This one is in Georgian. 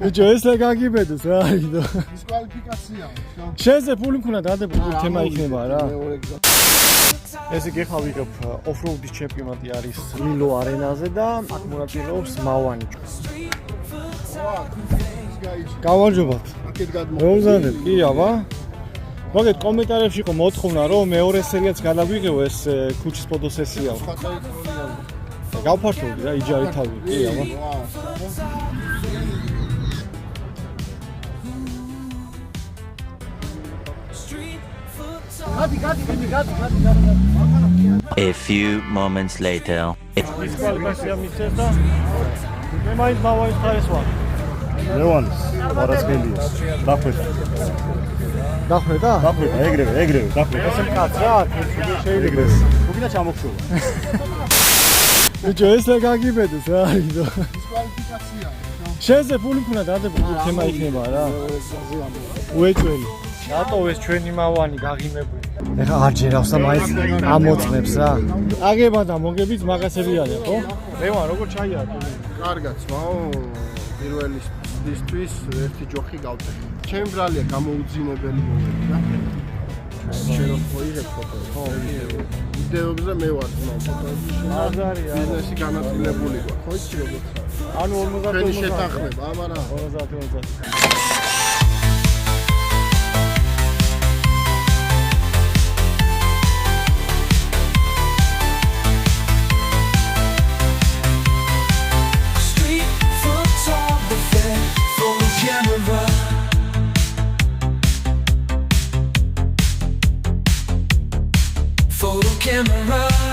ბიჭო, ეს რა გაგიბედოს რა აიდო. დისკვალიფიკაციაა. შენზე ფული მქონდა დადებულ თემა იქნება რა. ეს იგი ხა ვიღებ ოფროუდის ჩემპიონატი არის ლილო არენაზე და აქ მონაწილეობს მავანი. გავარჯობათ. აქეთ გადმოხდა. როგორ კი აბა. მოგეთ კომენტარებში იყო მოთხოვნა რომ მეორე სერიაც გადაგვიღო ეს ქუჩის ფოტოსესია. გავფართოვდი რა იჯარი თავი. კი აბა. A few moments later. ის კვალიფიკაცია მისცეს და მე მაინც მავანის ხარეს ვარ. ლევანის ვარასკელია დახვედა დახვედა? დახვედა ეგრევე დახვედა ესე მკაც რა შეიძლება უკინა ჩამოგშულა ბიჭო ეს რა გაგიბედოს რა აიდო. დისკვალიფიკაციაა. შენზე ფული მქონდა დადებულ თემა იქნება რა. უეჭველი. რატო ეს ჩვენი მავანი გაღიმებული? ეხა არ ჯერავს და მაინც ამოწმებს რა. აგება და მოგებით მაგასები არის ხო? ლევან როგორ ჩაიარა? კარგად, ვაო, პირველი დისთვის ერთი ჯოხი გავწერ. ჩემი ბრალია გამოუძინებელი მომენტი რა. შენ მოიღებ ფოტო, ხო? ვიდეოებზე მე ვარ ძმა ფოტოებში. აზარია. ბიზნესი განაწილებული გქონდა. ხო იცი როგორ ხარ? ანუ 50 ჩვენი შეთანხმება, ამარა 50